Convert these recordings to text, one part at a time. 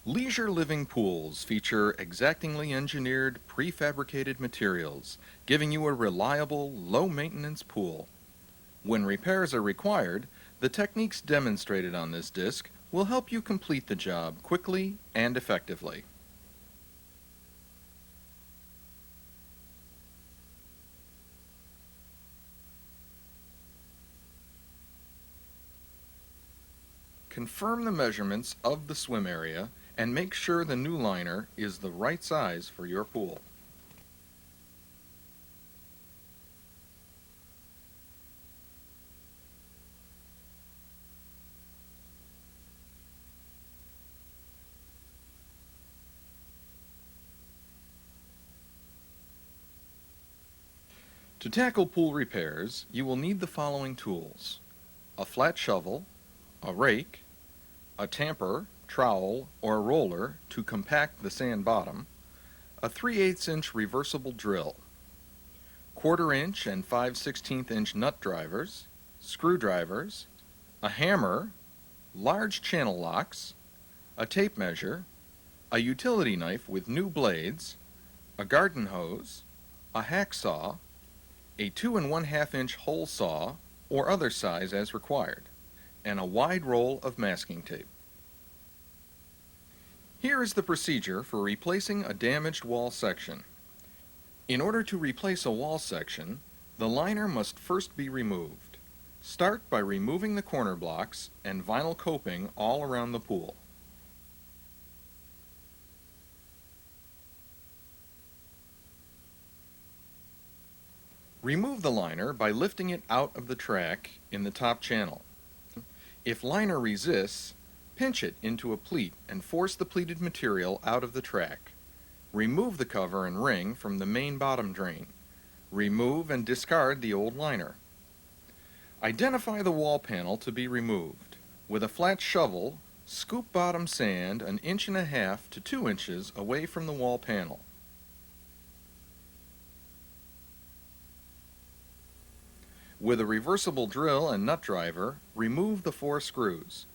Leisure living pools feature exactingly engineered, prefabricated materials, giving you a reliable, low-maintenance pool. When repairs are required, the techniques demonstrated on this disc will help you complete the job quickly and effectively. Confirm the measurements of the swim area and make sure the new liner is the right size for your pool. To tackle pool repairs, you will need the following tools: a flat shovel, a rake, a tamper, trowel, or roller to compact the sand bottom, a 3/8 inch reversible drill, 1/4 inch and 5/16 inch nut drivers, screwdrivers, a hammer, large channel locks, a tape measure, a utility knife with new blades, a garden hose, a hacksaw, a 2 1/2 inch hole saw or other size as required, and a wide roll of masking tape. Here is the procedure for replacing a damaged wall section. In order to replace a wall section, the liner must first be removed. Start by removing the corner blocks and vinyl coping all around the pool. Remove the liner by lifting it out of the track in the top channel. If liner resists, pinch it into a pleat and force the pleated material out of the track. Remove the cover and ring from the main bottom drain. Remove and discard the old liner. Identify the wall panel to be removed. With a flat shovel, scoop bottom sand 1.5 inches to 2 inches away from the wall panel. With a reversible drill and nut driver, remove the 4 screws.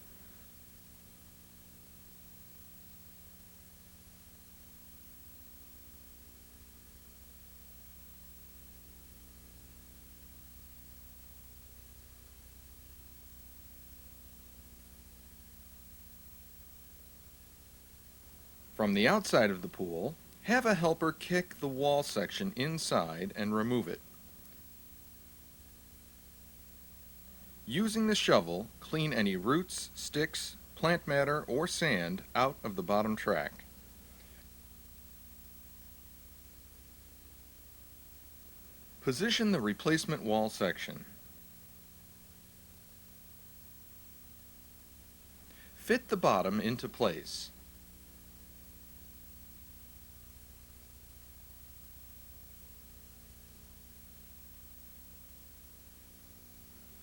From the outside of the pool, have a helper kick the wall section inside and remove it. Using the shovel, clean any roots, sticks, plant matter, or sand out of the bottom track. Position the replacement wall section. Fit the bottom into place.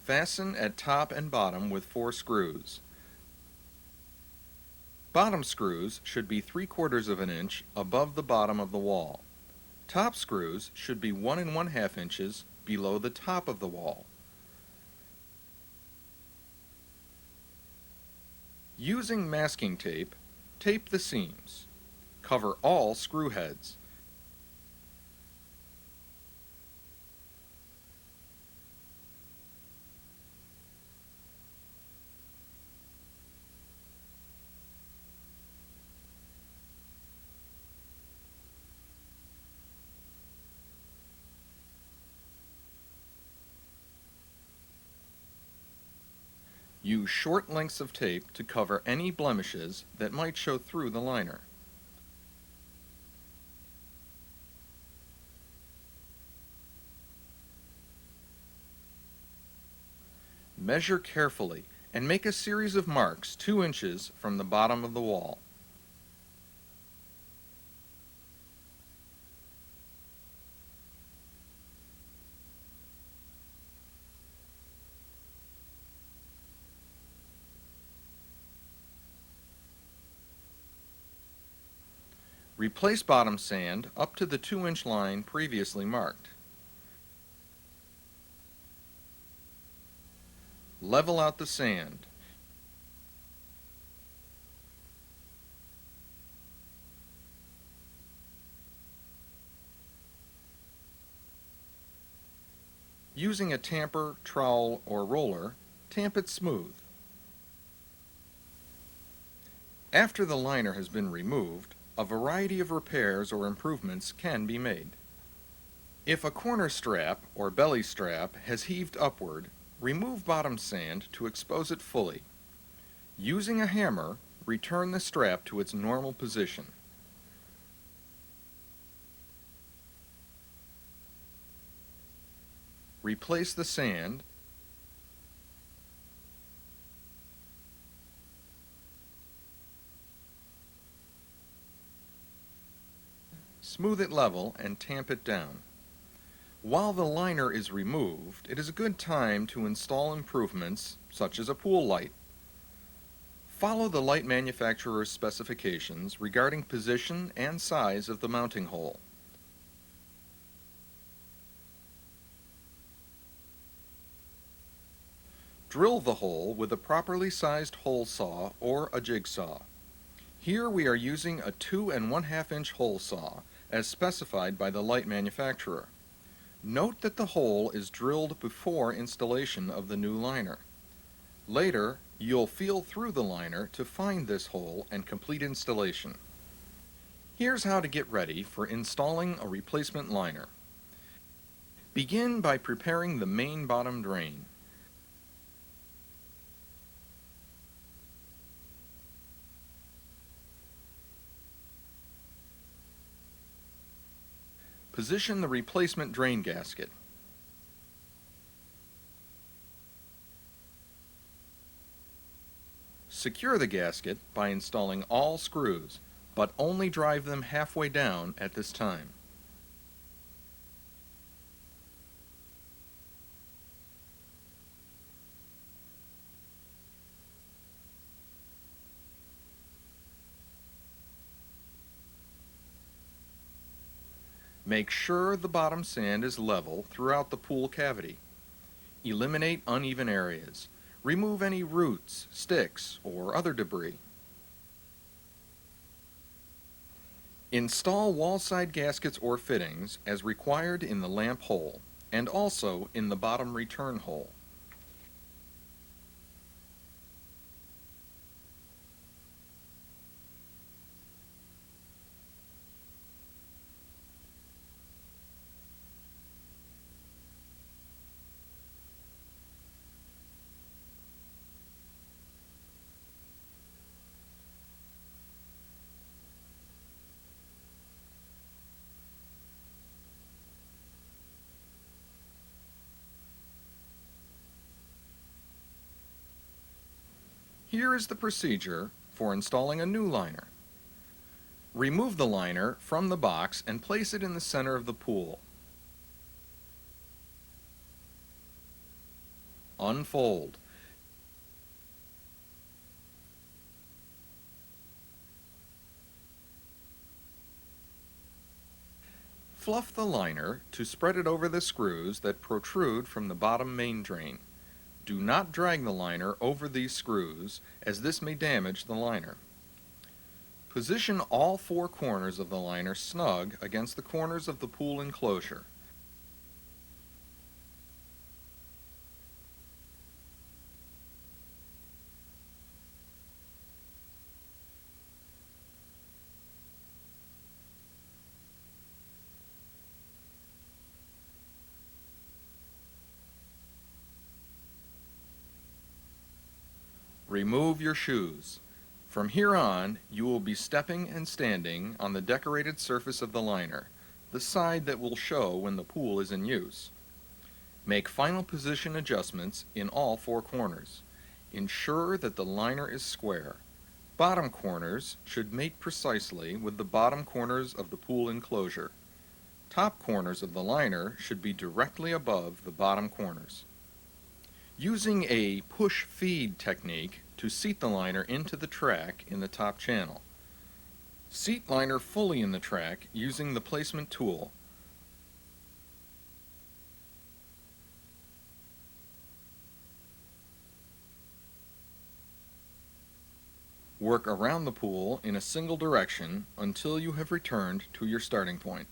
Fasten at top and bottom with 4 screws. Bottom screws should be 3/4 inch above the bottom of the wall. Top screws should be 1 1/2 inches below the top of the wall. Using masking tape, tape the seams. Cover all screw heads. Use short lengths of tape to cover any blemishes that might show through the liner. Measure carefully and make a series of marks 2 inches from the bottom of the wall. Replace bottom sand up to the 2-inch line previously marked. Level out the sand. Using a tamper, trowel, or roller, tamp it smooth. After the liner has been removed, a variety of repairs or improvements can be made. If a corner strap or belly strap has heaved upward, remove bottom sand to expose it fully. Using a hammer, return the strap to its normal position. Replace the sand. Smooth it level and tamp it down. While the liner is removed, it is a good time to install improvements such as a pool light. Follow the light manufacturer's specifications regarding position and size of the mounting hole. Drill the hole with a properly sized hole saw or a jigsaw. Here we are using a 2 1/2 inch hole saw as specified by the light manufacturer. Note that the hole is drilled before installation of the new liner. Later, you'll feel through the liner to find this hole and complete installation. Here's how to get ready for installing a replacement liner. Begin by preparing the main bottom drain. Position the replacement drain gasket. Secure the gasket by installing all screws, but only drive them halfway down at this time. Make sure the bottom sand is level throughout the pool cavity. Eliminate uneven areas. Remove any roots, sticks, or other debris. Install wall side gaskets or fittings as required in the lamp hole and also in the bottom return hole. Here is the procedure for installing a new liner. Remove the liner from the box and place it in the center of the pool. Unfold. Fluff the liner to spread it over the screws that protrude from the bottom main drain. Do not drag the liner over these screws, as this may damage the liner. Position all 4 corners of the liner snug against the corners of the pool enclosure. Remove your shoes. From here on, you will be stepping and standing on the decorated surface of the liner, the side that will show when the pool is in use. Make final position adjustments in all 4 corners. Ensure that the liner is square. Bottom corners should mate precisely with the bottom corners of the pool enclosure. Top corners of the liner should be directly above the bottom corners. Using a push-feed technique to seat the liner into the track in the top channel. Seat liner fully in the track using the placement tool. Work around the pool in a single direction until you have returned to your starting point.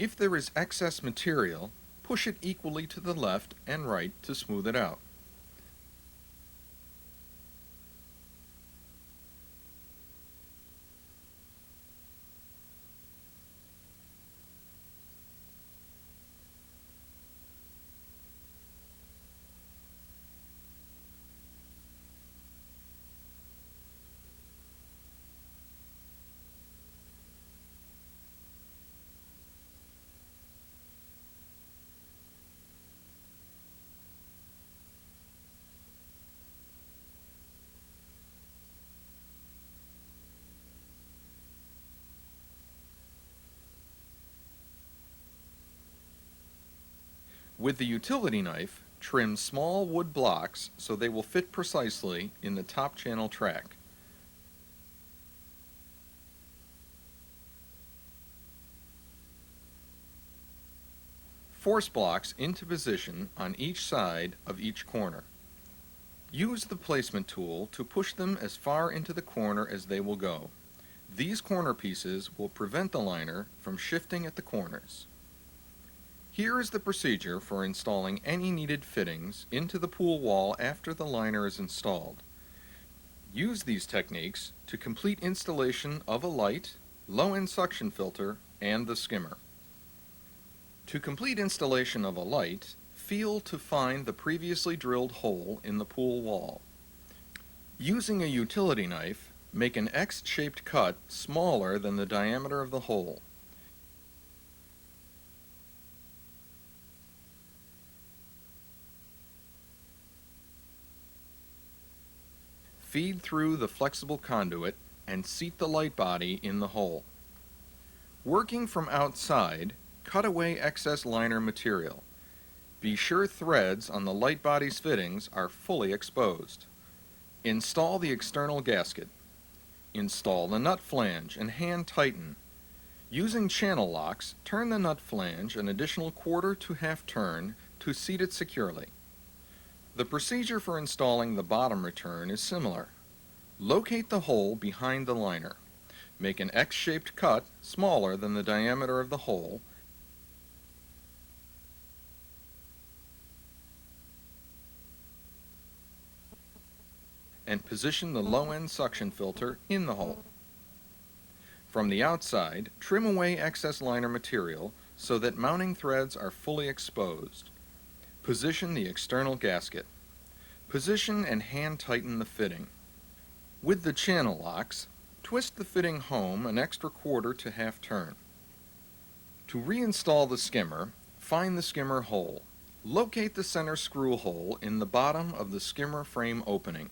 If there is excess material, push it equally to the left and right to smooth it out. With the utility knife, trim small wood blocks so they will fit precisely in the top channel track. Force blocks into position on each side of each corner. Use the placement tool to push them as far into the corner as they will go. These corner pieces will prevent the liner from shifting at the corners. Here is the procedure for installing any needed fittings into the pool wall after the liner is installed. Use these techniques to complete installation of a light, low-end suction filter, and the skimmer. To complete installation of a light, feel to find the previously drilled hole in the pool wall. Using a utility knife, make an X-shaped cut smaller than the diameter of the hole. Feed through the flexible conduit and seat the light body in the hole. Working from outside, cut away excess liner material. Be sure threads on the light body's fittings are fully exposed. Install the external gasket. Install the nut flange and hand tighten. Using channel locks, turn the nut flange an additional quarter to half turn to seat it securely. The procedure for installing the bottom return is similar. Locate the hole behind the liner. Make an X-shaped cut smaller than the diameter of the hole and position the low-end suction filter in the hole. From the outside, trim away excess liner material so that mounting threads are fully exposed. Position the external gasket. Position and hand tighten the fitting. With the channel locks, twist the fitting home an extra quarter to half turn. To reinstall the skimmer, find the skimmer hole. Locate the center screw hole in the bottom of the skimmer frame opening.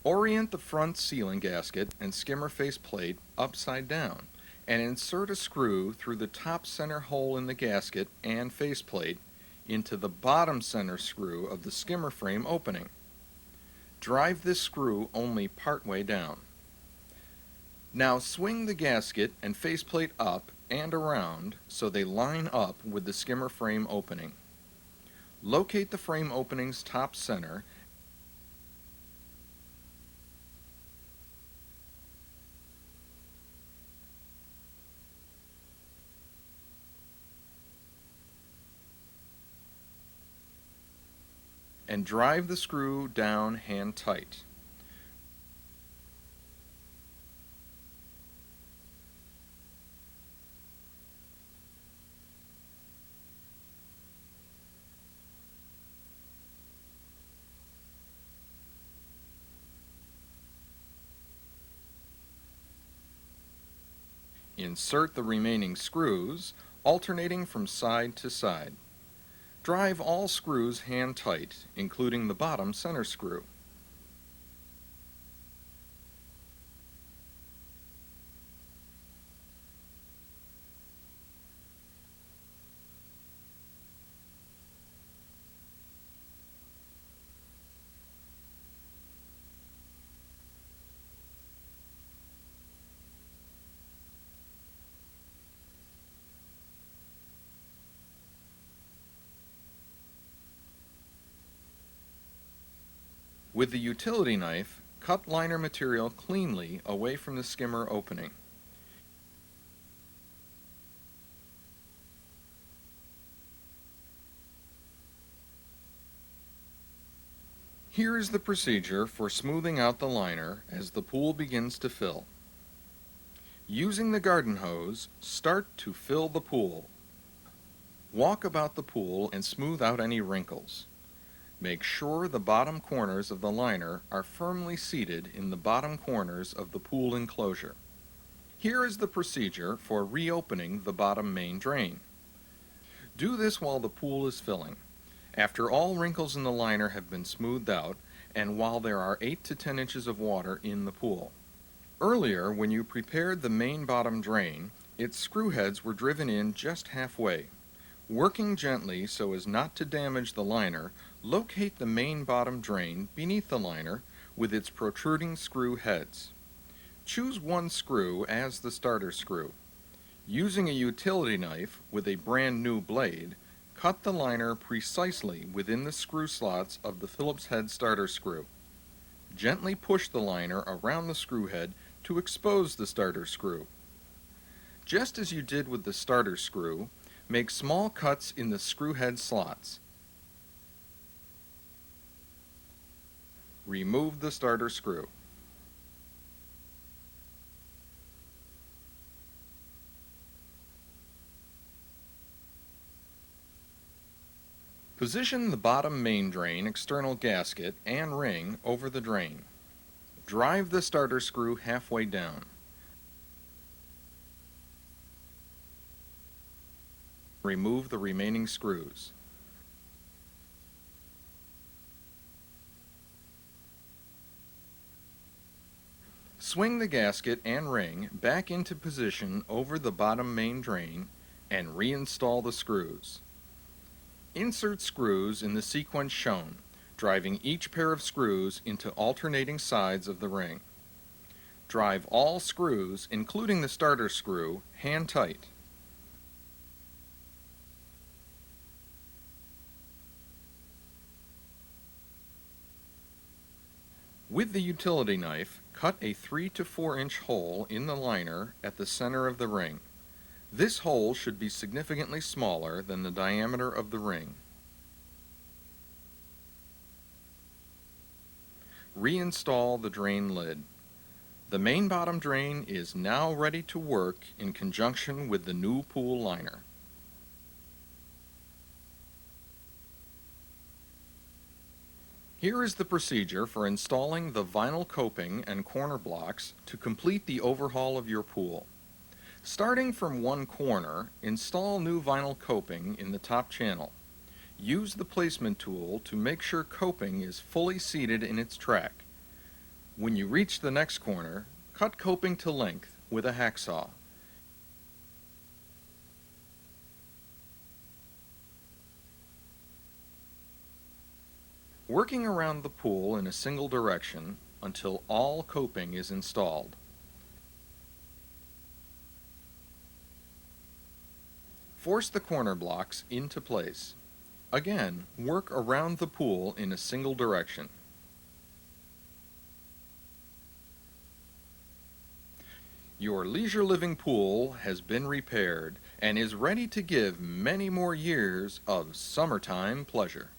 Orient the front sealing gasket and skimmer face plate upside down and insert a screw through the top center hole in the gasket and faceplate into the bottom center screw of the skimmer frame opening. Drive this screw only partway down. Now swing the gasket and faceplate up and around so they line up with the skimmer frame opening. Locate the frame opening's top center and drive the screw down hand tight. Insert the remaining screws, alternating from side to side. Drive all screws hand tight, including the bottom center screw. With the utility knife, cut liner material cleanly away from the skimmer opening. Here is the procedure for smoothing out the liner as the pool begins to fill. Using the garden hose, start to fill the pool. Walk about the pool and smooth out any wrinkles. Make sure the bottom corners of the liner are firmly seated in the bottom corners of the pool enclosure. Here is the procedure for reopening the bottom main drain. Do this while the pool is filling. After all wrinkles in the liner have been smoothed out, and while there are 8 to 10 inches of water in the pool. Earlier, when you prepared the main bottom drain, its screw heads were driven in just halfway. Working gently so as not to damage the liner, locate the main bottom drain beneath the liner with its protruding screw heads. Choose one screw as the starter screw. Using a utility knife with a brand new blade, cut the liner precisely within the screw slots of the Phillips head starter screw. Gently push the liner around the screw head to expose the starter screw. Just as you did with the starter screw, make small cuts in the screw head slots. Remove the starter screw. Position the bottom main drain external gasket and ring over the drain. Drive the starter screw halfway down. Remove the remaining screws. Swing the gasket and ring back into position over the bottom main drain and reinstall the screws. Insert screws in the sequence shown, driving each pair of screws into alternating sides of the ring. Drive all screws, including the starter screw, hand tight. With the utility knife, cut a 3 to 4 inch hole in the liner at the center of the ring. This hole should be significantly smaller than the diameter of the ring. Reinstall the drain lid. The main bottom drain is now ready to work in conjunction with the new pool liner. Here is the procedure for installing the vinyl coping and corner blocks to complete the overhaul of your pool. Starting from one corner, install new vinyl coping in the top channel. Use the placement tool to make sure coping is fully seated in its track. When you reach the next corner, cut coping to length with a hacksaw. Working around the pool in a single direction until all coping is installed. Force the corner blocks into place. Again, work around the pool in a single direction. Your leisure living pool has been repaired and is ready to give many more years of summertime pleasure.